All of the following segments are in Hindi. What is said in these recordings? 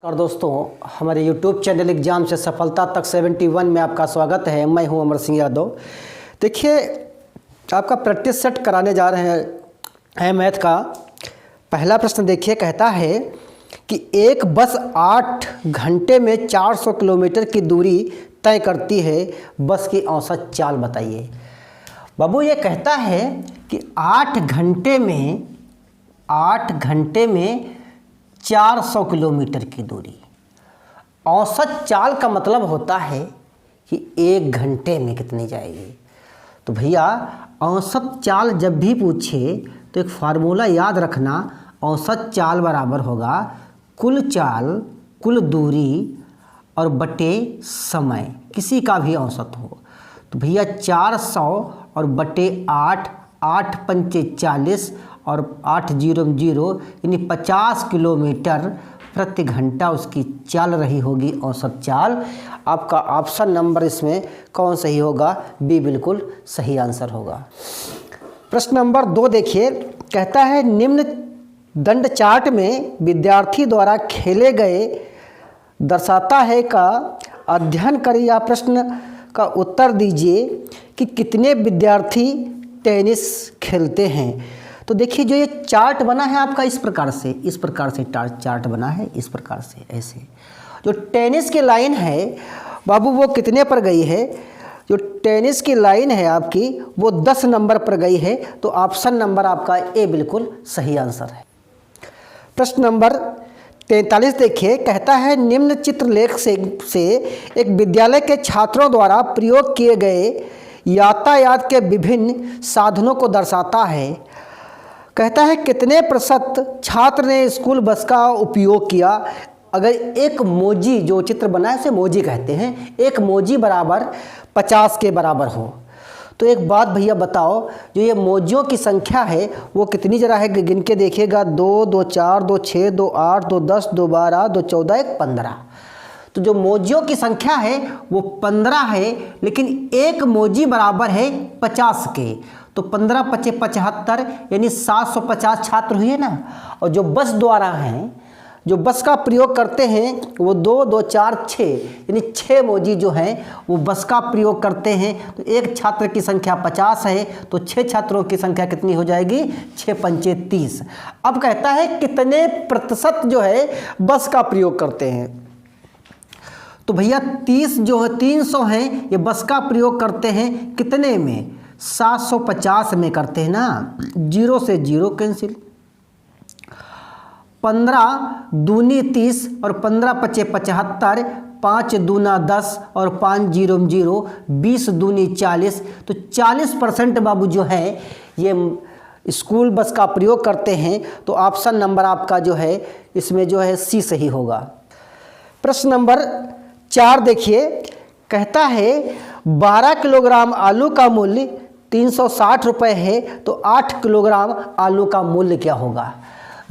और दोस्तों, हमारे YouTube चैनल एग्जाम से सफलता तक 71 में आपका स्वागत है। मैं हूं अमर सिंह यादव। देखिए, आपका प्रैक्टिस सेट कराने जा रहे हैं मैथ का। पहला प्रश्न देखिए, कहता है कि एक बस 8 घंटे में 400 किलोमीटर की दूरी तय करती है, बस की औसत चाल बताइए। बाबू, ये कहता है कि 8 घंटे में 400 किलोमीटर की दूरी। औसत चाल का मतलब होता है कि 1 घंटे में कितनी जाएगी। तो भैया, औसत चाल जब भी पूछे तो एक फार्मूला याद रखना। औसत चाल बराबर होगा कुल चाल, कुल दूरी और बटे समय, किसी का भी औसत हो। तो भैया 400 और बटे 8, 8 पंचे 40 और 8 0 0 यानी 50 किलोमीटर प्रति घंटा उसकी चाल रही होगी, औसत चाल। आपका ऑप्शन नंबर इसमें कौन सही होगा? बी बिल्कुल सही आंसर होगा। प्रश्न नंबर 2 देखिए, कहता है निम्न दंड चार्ट में विद्यार्थी द्वारा खेले गए दर्शाता है का अध्ययन करें या प्रश्न का उत्तर दीजिए कि कितने विद्यार्थी टेनिस खेलते हैं। तो देखिए, जो ये चार्ट बना है आपका इस प्रकार से चार्ट बना है, इस प्रकार से ऐसे। जो टेनिस की लाइन है बाबू, वो कितने पर गई है? जो टेनिस की लाइन है आपकी, वो 10 नंबर पर गई है। तो ऑप्शन नंबर आपका ए बिल्कुल सही आंसर है। प्रश्न नंबर 43 देखिए, कहता है निम्न चित्रलेख से एक विद्यालय के छात्रों द्वारा प्रयोग किए गए यातायात के विभिन्न साधनों को दर्शाता है। कहता है कितने प्रतिशत छात्र ने स्कूल बस का उपयोग किया। अगर एक मोजी, जो चित्र बना है उसे मोजी कहते हैं, एक मोजी बराबर 50 के बराबर हो तो एक बात भैया बताओ, जो ये मोजियों की संख्या है वो कितनी जरा है? गिन के देखिएगा। 2 2 4 2 6 2 8 2 10 2 12 2 14 1 15। तो जो मोजियों की संख्या है वो 15 है, लेकिन एक मोजी बराबर है 50 के। तो 15 × 5 = 75 यानी 750 छात्र हुए ना। और जो बस द्वारा हैं, जो बस का प्रयोग करते हैं वो 2 2 4 6 यानी 6 मोजी जो हैं वो बस का प्रयोग करते हैं। तो एक छात्र की संख्या 50 है, तो 6 छात्रों की संख्या कितनी हो जाएगी? 6 पंचे 30। अब कहता है कितने प्रतिशत जो है बस का प्रयोग करते हैं। तो भैया 30 जो है 300 हैं ये बस का प्रयोग करते हैं। कितने में? 750 में करते हैं ना। 0 से 0 कैंसिल। 15 दूनी 30 और 15 × 5 = 75, 5 दूना 10 और 5 0 0, 20 दूनी 40। तो 40% बाबू जो है ये स्कूल बस का प्रयोग करते हैं। तो ऑप्शन नंबर आपका जो है इसमें जो है सी सही होगा। प्रश्न नंबर 4 देखिए, कहता है 12 किलोग्राम आलू का मूल्य 360 रुपये है, तो 8 किलोग्राम आलू का मूल्य क्या होगा?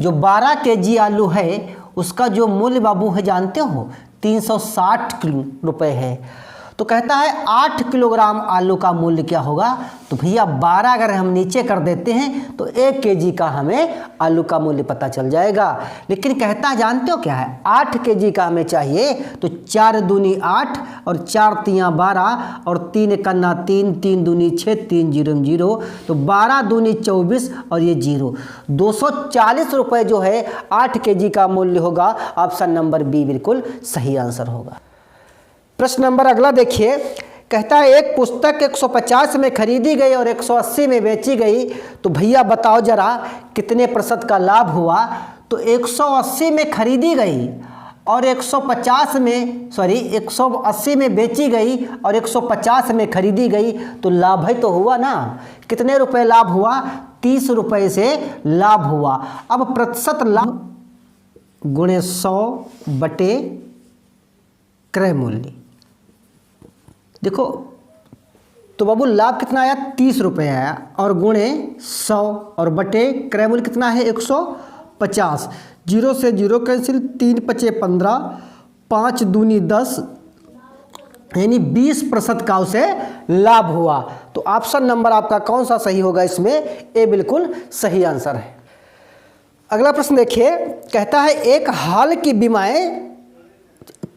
जो 12 केजी आलू है उसका जो मूल्य बाबू है जानते हो? 360 रुपये है। तो कहता है 8 किलोग्राम आलू का मूल्य क्या होगा? तो भैया 12 अगर हम नीचे कर देते हैं तो 1 केजी का हमें आलू का मूल्य पता चल जाएगा। लेकिन कहता है जानते हो क्या है? 8 केजी का हमें चाहिए। तो 4 दूनी 8 और 4 तियाँ 12 और 3 कन्ना 3, 3 दूनी 6, 3 0 0। तो 12 दूनी 24 और ये 0, 240 रुपये जो है 8 केजी का मूल्य होगा। ऑप्शन नंबर बी बिल्कुल सही आंसर होगा। प्रश्न नंबर अगला देखिए, कहता है एक पुस्तक 150 में खरीदी गई और 180 में बेची गई। तो भैया बताओ जरा कितने प्रतिशत का लाभ हुआ? तो 180 में खरीदी गई और 180 में बेची गई और 150 में खरीदी गई, तो लाभ ही तो हुआ ना। कितने रुपए लाभ हुआ? 30 रुपये से लाभ हुआ। अब प्रतिशत लाभ गुणे 100 बटे क्रय मूल्य। देखो तो बाबू लाभ कितना आया? 30 रुपये आया, और गुणे 100 और बटे क्रय मूल्य कितना है? 150। 0 से 0 कैंसिल। 3 × 5 = 15, 5 दूनी 10 यानी 20% का उसे लाभ हुआ। तो ऑप्शन नंबर आपका कौन सा सही होगा इसमें? ए बिल्कुल सही आंसर है। अगला प्रश्न देखिए, कहता है एक हाल की बीमाएं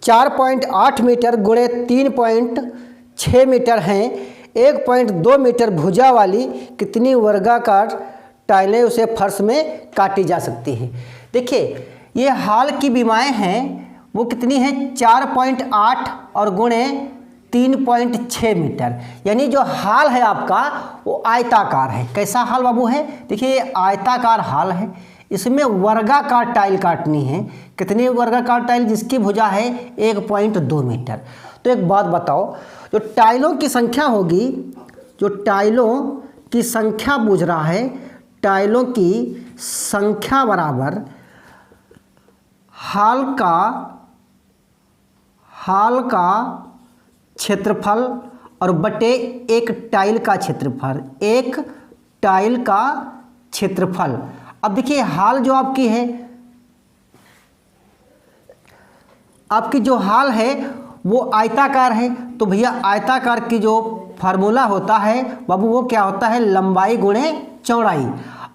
4.8 मीटर गुणे 3.6 मीटर हैं। 1.2 मीटर भुजा वाली कितनी वर्गाकार टाइलें उसे फर्श में काटी जा सकती हैं। देखिए ये हाल की बीमाएँ हैं वो कितनी हैं 4.8 और गुणे 3.6 मीटर, यानी जो हाल है आपका वो आयताकार है। कैसा हाल बाबू है? देखिए ये आयताकार हाल है, इसमें वर्गाकार टाइल काटनी है। कितनी वर्गाकार टाइल? जिसकी भुजा है 1.2 मीटर। तो एक बात बताओ, जो टाइलों की संख्या होगी, जो टाइलों की संख्या पूछ रहा है, टाइलों की संख्या बराबर हाल का क्षेत्रफल और बटे एक टाइल का क्षेत्रफल, एक टाइल का क्षेत्रफल। अब देखिए हाल जो आपकी है, आपकी जो हाल है वो आयताकार है, तो भैया आयताकार की जो फार्मूला होता है बाबू वो क्या होता है? लंबाई गुणे चौड़ाई।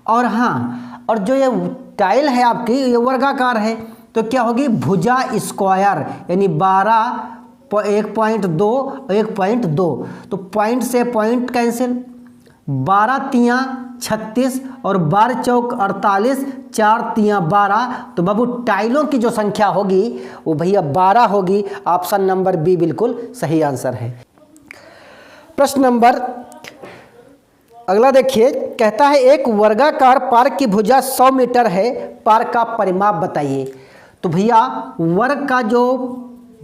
और हाँ, और जो ये टाइल है आपकी ये वर्गाकार है, तो क्या होगी? भुजा स्क्वायर, यानी 12 1.2 1.2, तो पॉइंट से पॉइंट कैंसिल, 12 तियाँ 36 और 12 चौक 48, 4 तियाँ 12, तो बाबू टाइलों की जो संख्या होगी वो भैया 12 होगी। ऑप्शन नंबर बी बिल्कुल सही आंसर है। प्रश्न नंबर अगला देखिए, कहता है एक वर्गाकार पार्क की भुजा 100 मीटर है, पार्क का परिमाप बताइए। तो भैया वर्ग का जो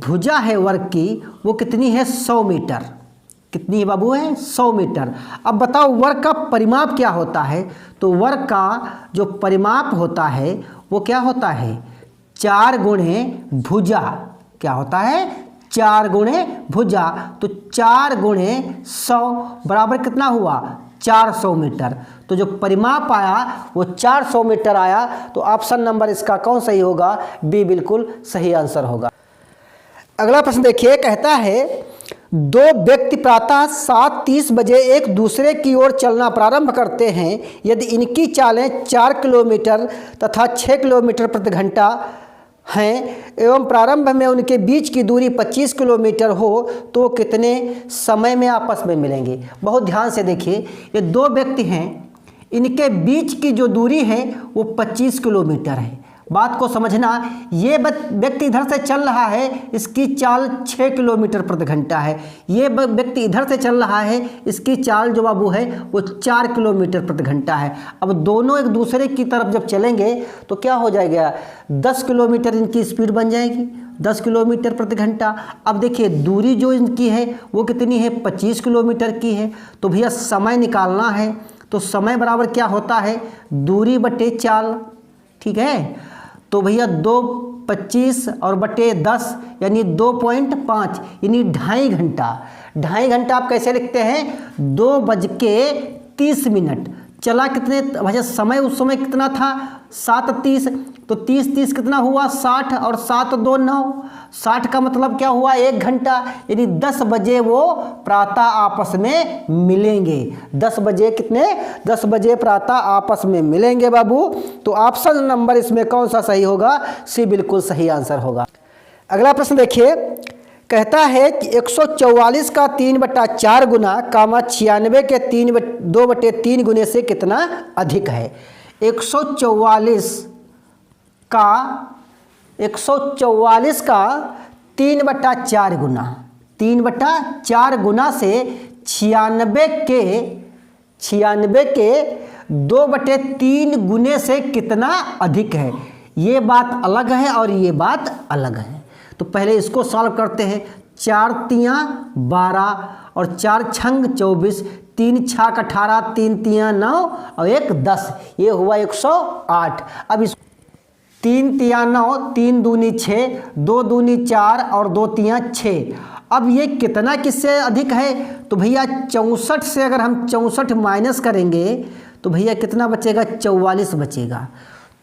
भुजा है वर्ग की वो कितनी है? 100 मीटर। कितनी है बाबू? है 100 मीटर। अब बताओ वर्ग का परिमाप क्या होता है? तो वर्ग का जो परिमाप होता है वो क्या होता है? 4 गुणे भुजा। क्या होता है? 4 गुणे भुजा। तो 4 गुणे 100 बराबर कितना हुआ? 400 मीटर। तो जो परिमाप आया वो 400 मीटर आया। तो ऑप्शन नंबर इसका कौन सही होगा? बी बिल्कुल सही आंसर होगा। अगला प्रश्न देखिए, कहता है दो व्यक्ति प्रातः 7:30 बजे एक दूसरे की ओर चलना प्रारंभ करते हैं। यदि इनकी चालें 4 किलोमीटर तथा 6 किलोमीटर प्रति घंटा हैं एवं प्रारंभ में उनके बीच की दूरी 25 किलोमीटर हो तो कितने समय में आपस में मिलेंगे? बहुत ध्यान से देखिए, ये दो व्यक्ति हैं, इनके बीच की जो दूरी है वो 25 किलोमीटर है। बात को समझना, ये व्यक्ति इधर से चल रहा है, इसकी चाल 6 किलोमीटर प्रति घंटा है। ये व्यक्ति इधर से चल रहा है, इसकी चाल जो बाबू है वो 4 किलोमीटर प्रति घंटा है। अब दोनों एक दूसरे की तरफ जब चलेंगे तो क्या हो जाएगा? 10 किलोमीटर इनकी स्पीड बन जाएगी, 10 किलोमीटर प्रति घंटा। अब देखिए दूरी जो इनकी है वो कितनी है? 25 किलोमीटर की है। तो भैया समय निकालना है, तो समय बराबर क्या होता है? दूरी बटे चाल। ठीक है, तो भैया 2:25 और बटे 10 यानी 2.5 यानी 2.5 घंटा। 2.5 घंटा आप कैसे लिखते हैं? 2:30 चला कितने भैया? समय उस समय कितना था? 7:30, तो 30 कितना हुआ? 60 और 7 2 9, 60 का मतलब क्या हुआ? 1 घंटा। यानी 10 बजे वो प्रातः आपस में मिलेंगे। 10 बजे कितने? 10 बजे प्रातः आपस में मिलेंगे बाबू। तो ऑप्शन नंबर इसमें कौन सा सही होगा? सी बिल्कुल सही आंसर होगा। अगला प्रश्न देखिए, कहता है कि 144 का 3/4 गुना 96 के 2/3 गुने से कितना अधिक है? 144 का 3/4 गुना, 3/4 गुना से 96 के 2/3 गुने से कितना अधिक है? ये बात अलग है और ये बात अलग है। तो पहले इसको सॉल्व करते हैं। 4 तियाँ 12 और 4 छंग 24, 3 छाक 18, 3 तियाँ 9 और 1 10, ये हुआ 108। अब इस 3 तियाँ 9, 3 दूनी 6, 2 दूनी 4 और 2 तियाँ 6। अब ये कितना किससे अधिक है? तो भैया 64 से अगर हम 64 माइनस करेंगे तो भैया कितना बचेगा? 44 बचेगा।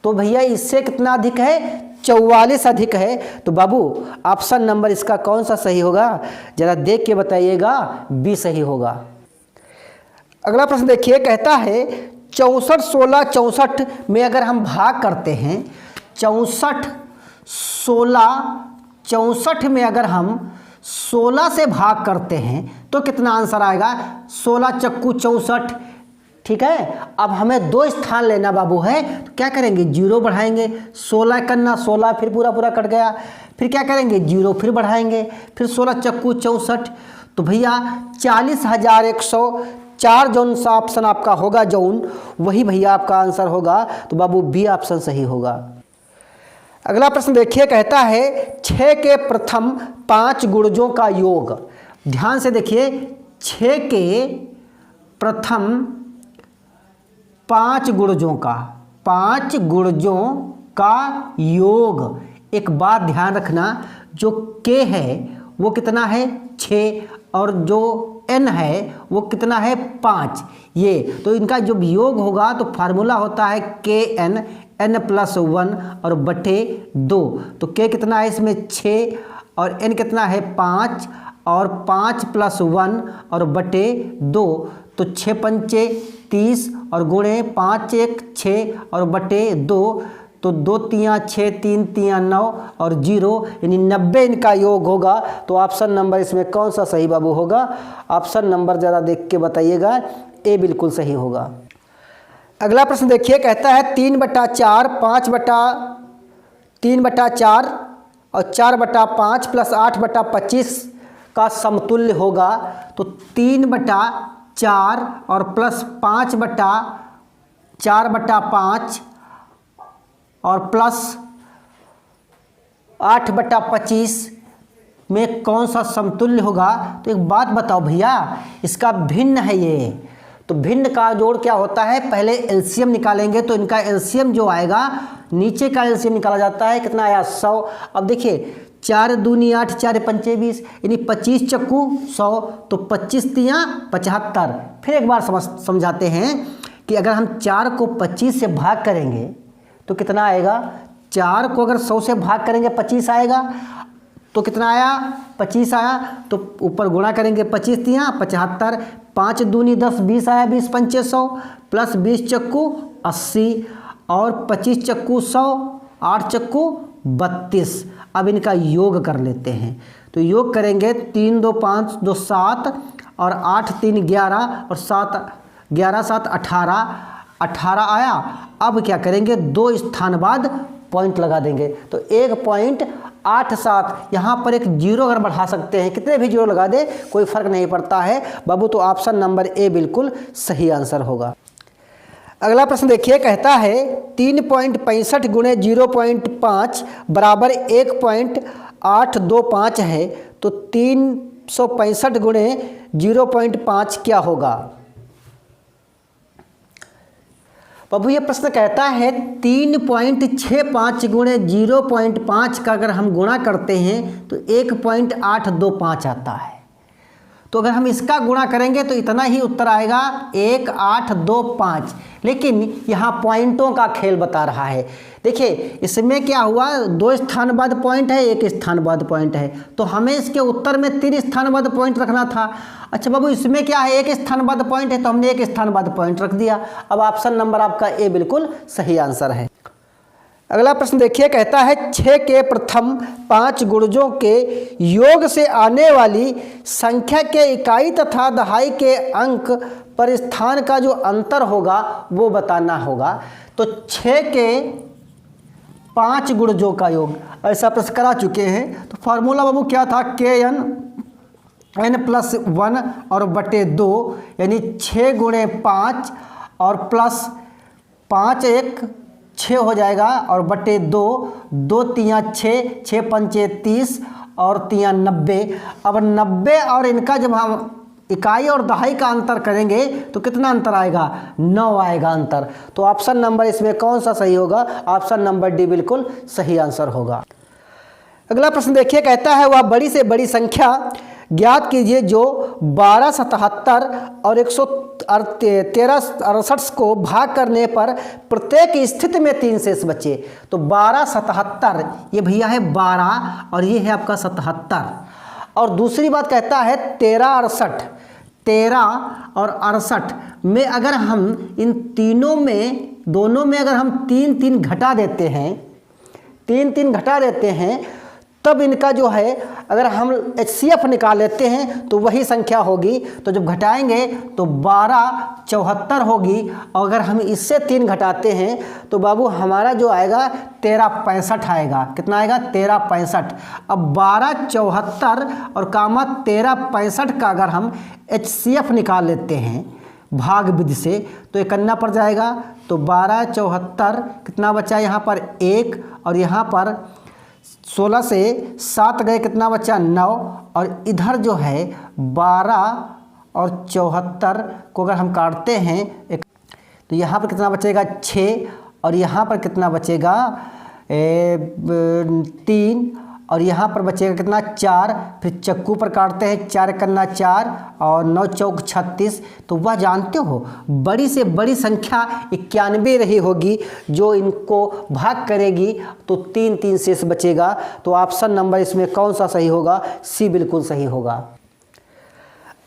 तो भैया इससे कितना अधिक है? 44 अधिक है। तो बाबू ऑप्शन नंबर इसका कौन सा सही होगा? जरा देख के बताइएगा। बी सही होगा। अगला प्रश्न देखिए, कहता है 64 16 64 में अगर हम भाग करते हैं, 64 16 64 में अगर हम 16 से भाग करते हैं तो कितना आंसर आएगा? 16 चक्कू 64। ठीक है, अब हमें 2 स्थान लेना बाबू है, तो क्या करेंगे? 0 बढ़ाएंगे, 16 करना 16 फिर पूरा पूरा कट गया, फिर क्या करेंगे? 0 फिर बढ़ाएंगे, फिर 16 चक्कू 64। तो भैया 40,104 जौन सा ऑप्शन आपका होगा जौन, वही भैया आपका आंसर होगा। तो बाबू बी ऑप्शन सही होगा। अगला प्रश्न देखिए, कहता है 6 के प्रथम 5 गुणजों का योग। ध्यान से देखिए, 6 के प्रथम 5 गुणजों का योग। एक बात ध्यान रखना, जो के है वो कितना है? 6, और जो n है वो कितना है? 5। ये तो इनका जो योग होगा तो फार्मूला होता है kn, n+1 और बटे 2। तो k कितना है इसमें? 6, और n कितना है? 5, और 5 + 1 और बटे 2। तो 6 पंचे 30 और गुणे 5 1 6 और बटे 2। तो 2 तियाँ 6, 3 तियाँ 9 और 0, यानी 90 इनका योग होगा। तो ऑप्शन नंबर इसमें कौन सा सही बाबू होगा? ऑप्शन नंबर ज़रा देख के बताइएगा, ए बिल्कुल सही होगा। अगला प्रश्न देखिए, कहता है 3/4 3/4 और 4/5 + 8/25 का समतुल्य होगा। तो 3/4 और प्लस 5/4/5 और प्लस 8/25 में कौन सा समतुल्य होगा? तो एक बात बताओ भैया, इसका भिन्न है ये, तो भिन्न का जोड़ क्या होता है? पहले एलसीएम निकालेंगे, तो इनका एलसीएम जो आएगा, नीचे का एलसीएम निकाला जाता है, कितना आया? 100। अब देखिए 4 दूनी 8, 4 पंचे 20, यानी 25 चक्कू 100, तो 25 तियाँ 75। फिर एक बार समझाते हैं कि अगर हम 4 को 25 से भाग करेंगे तो कितना आएगा? 4 को अगर 100 से भाग करेंगे 25 आएगा, तो कितना आया? 25 आया। तो ऊपर गुणा करेंगे, 25 तियाँ 75, 5 दूनी 10, 20 आया, 20 पंचे 100 प्लस 20 चक्कू 80 और 25 चक्कू 100, 8 चक्कू 32। अब इनका योग कर लेते हैं, तो योग करेंगे 3 2 5 2 7 और 8 3 11 और 7 11 7 18 आया। अब क्या करेंगे? 2 स्थान बाद पॉइंट लगा देंगे, तो 1.87। यहाँ पर एक 0 अगर बढ़ा सकते हैं, कितने भी 0 लगा दे कोई फर्क नहीं पड़ता है बाबू। तो ऑप्शन नंबर ए बिल्कुल सही आंसर होगा। अगला प्रश्न देखिए, कहता है 3.65 गुणे 0.5 बराबर 1.825 है। तो 365 गुणे 0.5 क्या होगा? बाबू ये प्रश्न कहता है 3.65 गुणे 0.5 का अगर हम गुणा करते हैं तो 1.825 आता है। तो अगर हम इसका गुणा करेंगे तो इतना ही उत्तर आएगा 1825। लेकिन यहाँ पॉइंटों का खेल बता रहा है। देखिए इसमें क्या हुआ, 2 स्थान बाद पॉइंट है, 1 स्थान बाद पॉइंट है, तो हमें इसके उत्तर में 3 स्थान बाद पॉइंट रखना था। अच्छा बाबू इसमें क्या है, 1 स्थान बाद पॉइंट है, तो हमने 1 स्थान बाद पॉइंट रख दिया। अब ऑप्शन नंबर आपका ए बिल्कुल सही आंसर है। अगला प्रश्न देखिए, कहता है 6 के प्रथम 5 गुणजों के योग से आने वाली संख्या के इकाई तथा दहाई के अंक पर स्थान का जो अंतर होगा वो बताना होगा। तो 6 के 5 गुणजों का योग, ऐसा प्रश्न करा चुके हैं। तो फार्मूला बाबू क्या था? n+1 और बटे 2, यानी 6 गुणे 5 और प्लस 5 1 6 हो जाएगा और बटे 2, 2 तियाँ 6, 6 पंचे 30 और तियाँ 90। अब 90 और इनका जब हम इकाई और दहाई का अंतर करेंगे तो कितना अंतर आएगा? 9 आएगा अंतर। तो ऑप्शन नंबर इसमें कौन सा सही होगा? ऑप्शन नंबर डी बिल्कुल सही आंसर होगा। अगला प्रश्न देखिए, कहता है वह बड़ी से बड़ी संख्या ज्ञात कीजिए जो 1277 और 113 को भाग करने पर प्रत्येक स्थिति में 3 शेष बचे। तो 1277 ये भैया है 12 और ये है आपका 77। और दूसरी बात कहता है 13 और 68 में अगर हम इन तीनों में दोनों में अगर हम 3 घटा देते हैं, 3 घटा देते हैं तब इनका जो है अगर हम HCF निकाल लेते हैं तो वही संख्या होगी। तो जब घटाएंगे तो 1274 होगी, और अगर हम इससे 3 घटाते हैं तो बाबू हमारा जो आएगा 1365 आएगा। कितना आएगा? 1365। अब 1274 और कामा 1365 का अगर हम HCF निकाल लेते हैं भाग विधि से तो ये करना पड़ जाएगा। तो 1274 कितना बचा यहाँ पर 1, और यहाँ पर 16 से 7 गए, कितना बचा 9, और इधर जो है 12 और 74 को अगर हम काटते हैं तो यहाँ पर कितना बचेगा 6, और यहाँ पर कितना बचेगा 3, और यहाँ पर बचेगा कितना 4। फिर चक्कू पर काटते हैं, 4 करना 4 और 9 चौक 36। तो वह जानते हो बड़ी से बड़ी संख्या 91 रही होगी, जो इनको भाग करेगी तो 3 3 शेष बचेगा। तो ऑप्शन नंबर इसमें कौन सा सही होगा? सी बिल्कुल सही होगा।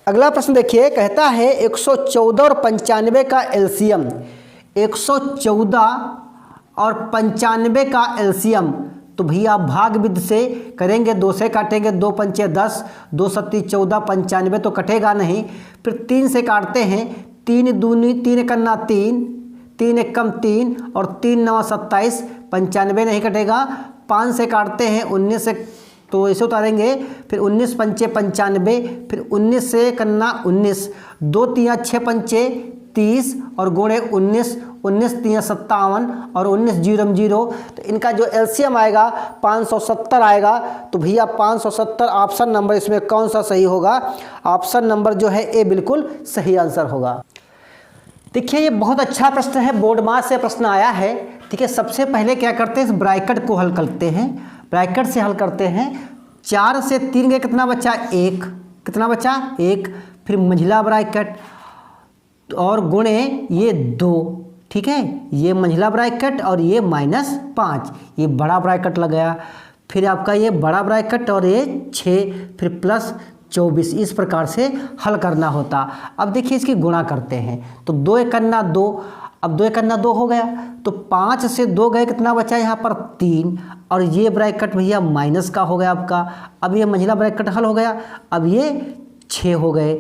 अगला प्रश्न देखिए, कहता है 114 और 95 का एलसीएम। 114 और 95 का एलसीएम तो भैया भाग विधि से करेंगे, 2 से काटेंगे, 2 पंचे 10, 2 सत्ती 14, 95 तो कटेगा नहीं। फिर 3 से काटते हैं, 3 दूनी 3 करना 3, 3 एक कम 3 और 3 9 27, 95 नहीं कटेगा। 5 से काटते हैं, 19 से तो ऐसे उतारेंगे, फिर 19 पंचे 95, फिर 19 से करना 19, 2 3 6 पंचे 30 और गुणे 19, 19 3 57 और 19 0 0। तो इनका जो एलसीएम आएगा 570 आएगा। तो भैया 570 ऑप्शन नंबर इसमें कौन सा सही होगा? ऑप्शन नंबर जो है ए बिल्कुल सही आंसर होगा। देखिए ये बहुत अच्छा प्रश्न है, बोर्ड मार्क्स से प्रश्न आया है। ठीक है, सबसे पहले क्या करते हैं, इस ब्रैकेट को हल करते हैं। ब्रैकेट से हल करते हैं, 4 से 3 गए, कितना बचा 1, कितना बचा 1। फिर मंझला ब्रैकेट और गुणे ये 2, ठीक है, ये मंझला ब्रैकेट और ये -5, ये बड़ा ब्रैकेट लग गया। फिर आपका ये बड़ा ब्रैकेट और ये 6, फिर प्लस 24। इस प्रकार से हल करना होता। अब देखिए इसकी गुणा करते हैं, तो 2 एक करना 2, अब 2 एक करना 2 हो गया। तो 5 से 2 गए, कितना बचा यहाँ पर 3, और ये ब्रैकेट भैया माइनस का हो गया आपका। अब ये मंझला ब्रैकेट हल हो गया। अब ये 6 हो गए,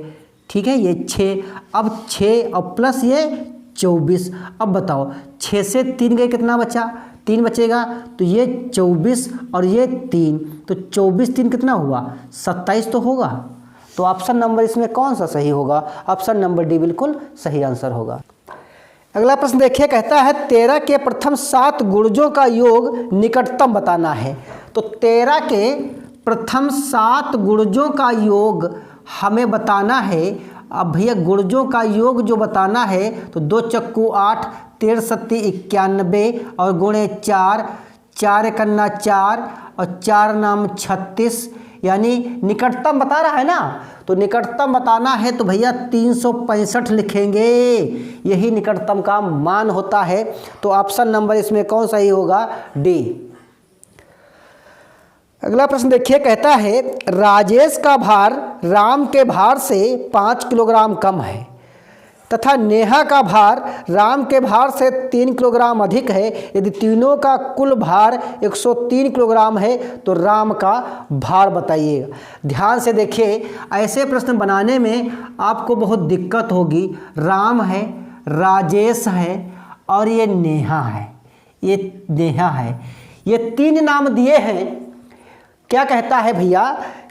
ठीक है, ये 6, अब 6 और प्लस ये 24। अब बताओ 6 से 3 गए, कितना बचा 3 बचेगा। तो ये 24 और ये 3, तो 24 3 कितना हुआ 27 तो होगा। तो ऑप्शन नंबर इसमें कौन सा सही होगा? ऑप्शन नंबर डी बिल्कुल सही आंसर होगा। अगला प्रश्न देखिए, कहता है 13 के प्रथम 7 गुणजों का योग निकटतम बताना है। तो 13 के प्रथम 7 गुणजों का योग हमें बताना है। अब भैया गुणजों का योग जो बताना है तो 2 चक्कू 8, 13 सत्ती 91 और गुणे 4, 4 करना 4 और 4 नाम 36, यानी निकटतम बता रहा है ना। तो निकटतम बताना है तो भैया 365 लिखेंगे, यही निकटतम का मान होता है। तो ऑप्शन नंबर इसमें कौन सही होगा? डी। अगला प्रश्न देखिए, कहता है राजेश का भार राम के भार से 5 किलोग्राम कम है तथा नेहा का भार राम के भार से 3 किलोग्राम अधिक है। यदि तीनों का कुल भार 103 किलोग्राम है तो राम का भार बताइएगा। ध्यान से देखिए, ऐसे प्रश्न बनाने में आपको बहुत दिक्कत होगी। राम है, राजेश है और ये नेहा है, ये नेहा है, ये 3 नाम दिए हैं। क्या कहता है भैया?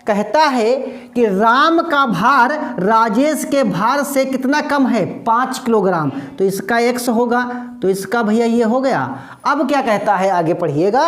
कहता है कि राम का भार राजेश के भार से कितना कम है 5 किलोग्राम। तो इसका x होगा, तो इसका भैया ये हो गया। अब क्या कहता है, आगे पढ़िएगा।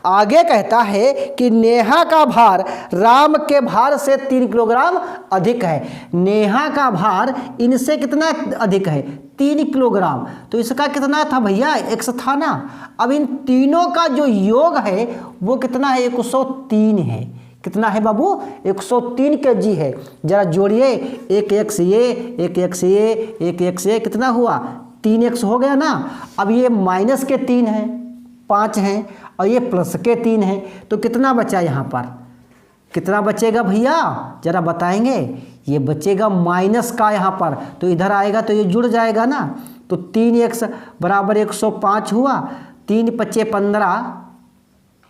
आगे कहता है कि नेहा का भार राम के भार से 3 किलोग्राम अधिक है। नेहा का भार इनसे कितना अधिक है 3 किलोग्राम। तो इसका कितना था भैया x था ना। अब इन तीनों का जो योग है वो कितना है 103 है। कितना है बाबू 103 kg है। जरा जोड़िए, एक x ये, एक x ये, एक x ये, कितना हुआ 3x हो गया ना। अब ये माइनस के 3 हैं, 5 हैं और ये प्लस के 3 हैं, तो कितना बचा यहाँ पर? कितना बचेगा भैया जरा बताएंगे? ये बचेगा माइनस का यहाँ पर, तो इधर आएगा तो ये जुड़ जाएगा ना। तो 3x बराबर 105 हुआ, 3 × 5 = 15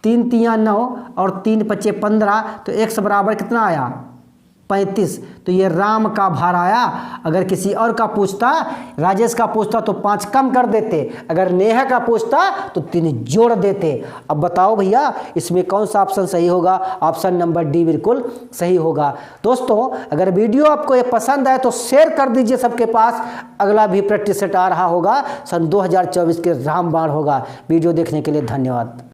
3 तियाँ 9 और 3 पच्चे 15, तो x बराबर कितना आया 35। तो ये राम का भार आया। अगर किसी और का पूछता, राजेश का पूछता तो 5 कम कर देते, अगर नेहा का पूछता तो 3 जोड़ देते। अब बताओ भैया इसमें कौन सा ऑप्शन सही होगा? ऑप्शन नंबर डी बिल्कुल सही होगा। दोस्तों अगर वीडियो आपको ये पसंद आए तो शेयर कर दीजिए सबके पास। अगला भी प्रैक्टिस सेट आ रहा होगा, सन 2024 के रामबाण होगा। वीडियो देखने के लिए धन्यवाद।